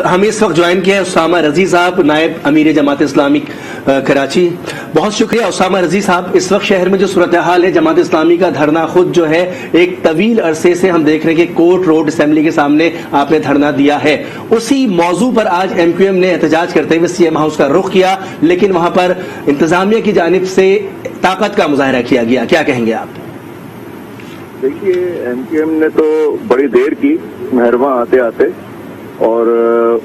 ہمیں اس وقت جوائن کیا ہے اسامہ رضی صاحب، نائب امیر جماعت اسلامی کراچی. بہت شکریہ اسامہ رضی صاحب. اس وقت شہر میں جو صورتحال ہے، جماعت اسلامی کا دھرنا خود جو ہے ایک طویل عرصے سے ہم دیکھ رہے ہیں کہ کورٹ روڈ اسمبلی کے سامنے آپ نے دھرنا دیا ہے. اسی موضوع پر آج ایم کیو ایم نے احتجاج کرتے ہوئے سی ایم ہاؤس کا رخ کیا، لیکن وہاں پر انتظامیہ کی جانب سے طاقت کا مظاہرہ کیا گیا. کیا کہیں گے آپ؟ دیکھیے، ایم کیو ایم نے تو بڑی دیر کی مہرباں آتے آتے، اور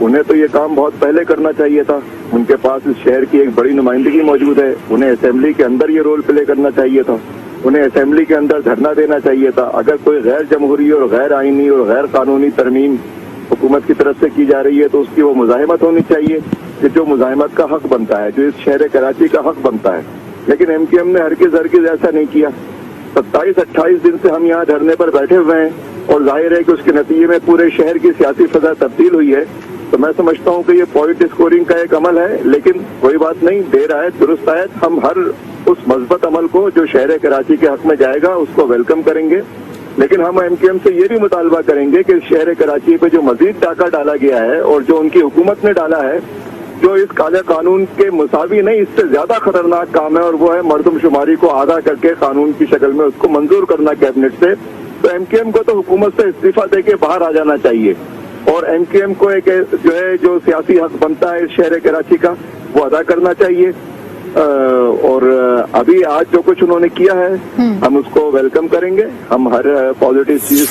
انہیں تو یہ کام بہت پہلے کرنا چاہیے تھا. ان کے پاس اس شہر کی ایک بڑی نمائندگی موجود ہے. انہیں اسمبلی کے اندر یہ رول پلے کرنا چاہیے تھا. انہیں اسمبلی کے اندر دھرنا دینا چاہیے تھا. اگر کوئی غیر جمہوری اور غیر آئینی اور غیر قانونی ترمیم حکومت کی طرف سے کی جا رہی ہے تو اس کی وہ مزاحمت ہونی چاہیے کہ جو مزاحمت کا حق بنتا ہے، جو اس شہر کراچی کا حق بنتا ہے. لیکن ایم کیو ایم نے ہرگز ایسا نہیں کیا. 27-28 دن سے ہم یہاں دھرنے پر بیٹھے ہوئے ہیں، اور ظاہر ہے کہ اس کے نتیجے میں پورے شہر کی سیاسی فضا تبدیل ہوئی ہے. تو میں سمجھتا ہوں کہ یہ پوائنٹ اسکورنگ کا ایک عمل ہے، لیکن کوئی بات نہیں، دیر آئے درست آئے. ہم ہر اس مثبت عمل کو جو شہر کراچی کے حق میں جائے گا اس کو ویلکم کریں گے. لیکن ہم ایم کیو ایم سے یہ بھی مطالبہ کریں گے کہ شہر کراچی پہ جو مزید ڈاکہ ڈالا گیا ہے اور جو ان کی حکومت نے ڈالا ہے، جو اس کالے قانون کے مساوی نہیں، اس سے زیادہ خطرناک کام ہے، اور وہ ہے مردم شماری کو آدھا کر کے قانون کی شکل میں اس کو منظور کرنا کیبنٹ سے. تو ایم کیو ایم کو تو حکومت سے استعفیٰ دے کے باہر آ جانا چاہیے، اور ایم کیو ایم کو ایک جو سیاسی حق بنتا ہے اس شہر کراچی کا وہ ادا کرنا چاہیے. اور ابھی آج جو کچھ انہوں نے کیا ہے ہم اس کو ویلکم کریں گے. ہم ہر پازیٹیو چیز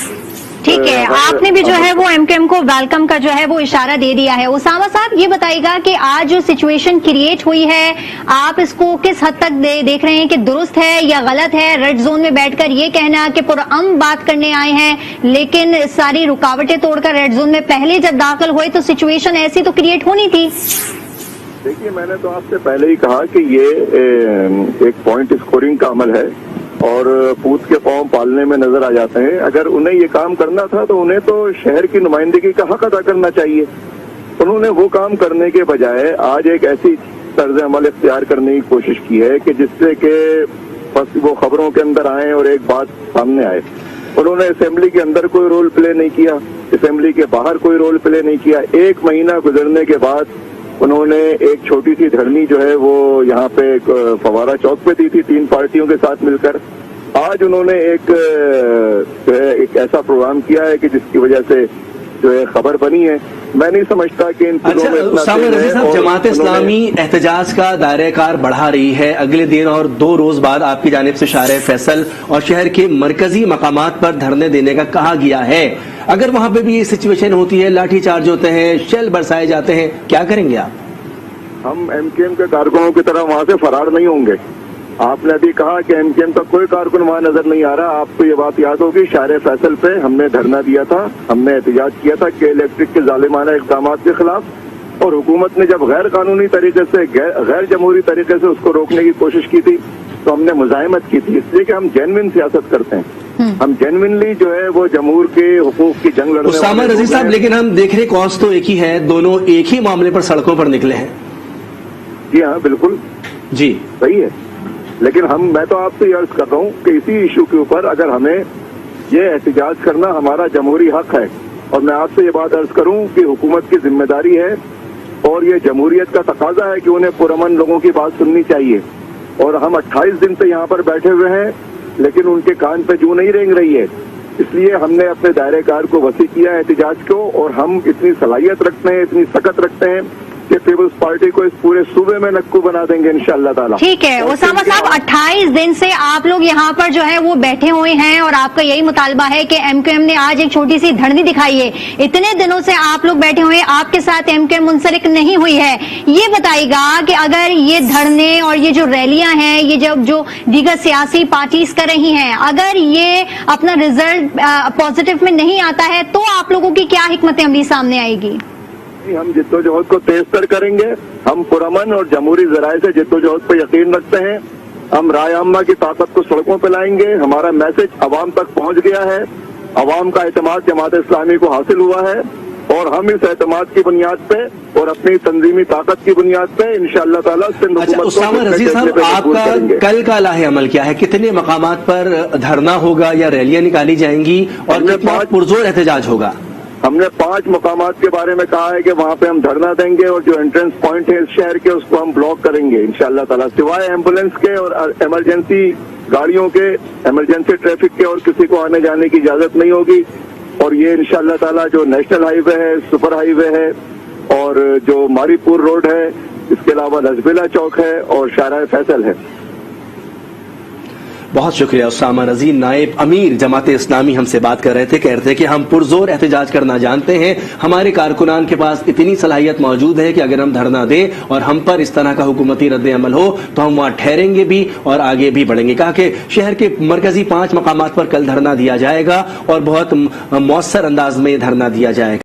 ٹھیک ہے. آپ نے بھی جو ہے وہ ایم کیو ایم کو ویلکم کا جو ہے وہ اشارہ دے دیا ہے. اسامہ صاحب یہ بتائیے گا کہ آج جو سچویشن کریٹ ہوئی ہے، آپ اس کو کس حد تک دیکھ رہے ہیں کہ درست ہے یا غلط ہے؟ ریڈ زون میں بیٹھ کر یہ کہنا کہ پرامن بات کرنے آئے ہیں، لیکن ساری رکاوٹیں توڑ کر ریڈ زون میں پہلے جب داخل ہوئے تو سچویشن ایسی تو کریٹ ہونی تھی. دیکھیے، میں نے تو آپ سے پہلے ہی کہا کہ یہ ایک پوائنٹ اسکورنگ کا عمل ہے، اور پوت کے پاؤں پالنے میں نظر آ جاتے ہیں. اگر انہیں یہ کام کرنا تھا تو انہیں تو شہر کی نمائندگی کا حق ادا کرنا چاہیے. انہوں نے وہ کام کرنے کے بجائے آج ایک ایسی طرز عمل اختیار کرنے کی کوشش کی ہے کہ جس سے کہ بس وہ خبروں کے اندر آئیں اور ایک بات سامنے آئے. انہوں نے اسمبلی کے اندر کوئی رول پلے نہیں کیا، اسمبلی کے باہر کوئی رول پلے نہیں کیا. 1 مہینہ گزرنے کے بعد انہوں نے ایک چھوٹی سی دھرنی جو ہے وہ یہاں پہ فوارہ چوک پہ دی تھی 3 پارٹیوں کے ساتھ مل کر. آج انہوں نے ایک ایسا پروگرام کیا ہے کہ جس کی وجہ سے جو ہے خبر بنی ہے. میں نہیں سمجھتا کہ ان چیزوں میں اسامہ رضی صاحب، جماعت اسلامی احتجاج کا دائرہ کار بڑھا رہی ہے. اگلے دن اور 2 روز بعد آپ کی جانب سے شارع فیصل اور شہر کے مرکزی مقامات پر دھرنے دینے کا کہا گیا ہے. اگر وہاں پہ بھی یہ سچویشن ہوتی ہے، لاٹھی چارج ہوتے ہیں، شیل برسائے جاتے ہیں، کیا کریں گے آپ؟ ہم ایم کیو ایم کے کارکنوں کی طرح وہاں سے فرار نہیں ہوں گے. آپ نے ابھی کہا کہ ایم کیو ایم کا کوئی کارکن وہاں نظر نہیں آ رہا. آپ کو یہ بات یاد ہوگی، شارع فیصل پہ ہم نے دھرنا دیا تھا، ہم نے احتجاج کیا تھا کہ الیکٹرک کے ظالمانہ اقدامات کے خلاف، اور حکومت نے جب غیر قانونی طریقے سے، غیر جمہوری طریقے سے اس کو روکنے کی کوشش کی تھی تو ہم نے مزاحمت کی تھی. اس لیے کہ ہم جینوئن سیاست کرتے ہیں، ہم جینوئنلی جو ہے وہ جمہور کے حقوق کی جنگ لڑنے. اسامہ رضی صاحب، لیکن ہم دیکھ رہے کاز تو ایک ہی ہے، دونوں ایک ہی معاملے پر سڑکوں پر نکلے ہیں. جی ہاں، بالکل جی صحیح ہے. لیکن میں تو آپ سے یہ عرض کر رہا ہوں کہ اسی ایشو کے اوپر اگر ہمیں یہ احتجاج کرنا ہمارا جمہوری حق ہے، اور میں آپ سے یہ بات عرض کروں کہ حکومت کی ذمہ داری ہے اور یہ جمہوریت کا تقاضا ہے کہ انہیں پرامن لوگوں کی بات سننی چاہیے. اور ہم 28 دن سے یہاں پر بیٹھے ہوئے ہیں، لیکن ان کے کان پہ جوں نہیں رینگ رہی ہے. اس لیے ہم نے اپنے دائرہ کار کو وسیع کیا ہے احتجاج کو، اور ہم اتنی صلاحیت رکھتے ہیں، اتنی سخت رکھتے ہیں کہ پیپلز پارٹی کو اس پورے صوبے میں نکو بنا دیں گے انشاءاللہ تعالیٰ. ٹھیک ہے اسامہ صاحب، 28 دن سے آپ لوگ یہاں پر جو ہے وہ بیٹھے ہوئے ہیں، اور آپ کا یہی مطالبہ ہے کہ ایم کیو ایم نے آج ایک چھوٹی سی دھرنی دکھائی ہے. اتنے دنوں سے آپ لوگ بیٹھے ہوئے ہیں، آپ کے ساتھ ایم کیو ایم منسلک نہیں ہوئی ہے. یہ بتائیے گا کہ اگر یہ دھرنے اور یہ جو ریلیاں ہیں، یہ جو دیگر سیاسی پارٹیز کر رہی ہیں، اگر یہ اپنا رزلٹ پازیٹو میں نہیں آتا ہے تو آپ لوگوں کی کیا حکمت عملی سامنے آئے گی؟ ہم جدوجہد کو تیز تر کریں گے. ہم پرامن اور جمہوری ذرائع سے جدوجہد پہ یقین رکھتے ہیں. ہم رائے عامہ کی طاقت کو سڑکوں پہ لائیں گے. ہمارا میسج عوام تک پہنچ گیا ہے. عوام کا اعتماد جماعت اسلامی کو حاصل ہوا ہے، اور ہم اس اعتماد کی بنیاد پہ اور اپنی تنظیمی طاقت کی بنیاد پہ انشاءاللہ تعالیٰ سندھ حکومت کو. اسامہ رضی صاحب، آپ کا کل کا لاہ عمل کیا ہے؟ کتنے مقامات پر دھرنا ہوگا یا ریلیاں نکالی جائیں گی، اور کتنا پرزور احتجاج ہوگا؟ ہم نے 5 مقامات کے بارے میں کہا ہے کہ وہاں پہ ہم دھرنا دیں گے اور جو انٹرنس پوائنٹ ہے اس شہر کے اس کو ہم بلاک کریں گے انشاءاللہ تعالیٰ، سوائے ایمبولینس کے اور ایمرجنسی گاڑیوں کے، ایمرجنسی ٹریفک کے اور کسی کو آنے جانے کی اجازت نہیں ہوگی۔ اور یہ انشاءاللہ تعالیٰ جو نیشنل ہائی وے ہے، سپر ہائی وے ہے، اور جو ماری پور روڈ ہے، اس کے علاوہ لزبیلا چوک ہے اور شارع فیصل ہے۔ بہت شکریہ اسامہ رضی، نائب امیر جماعت اسلامی ہم سے بات کر رہے تھے، کہہ رہے تھے کہ ہم پرزور احتجاج کرنا جانتے ہیں، ہمارے کارکنان کے پاس اتنی صلاحیت موجود ہے کہ اگر ہم دھرنا دیں اور ہم پر اس طرح کا حکومتی رد عمل ہو تو ہم وہاں ٹھہریں گے بھی اور آگے بھی بڑھیں گے۔ کہا کہ شہر کے مرکزی 5 مقامات پر کل دھرنا دیا جائے گا اور بہت مؤثر انداز میں دھرنا دیا جائے گا۔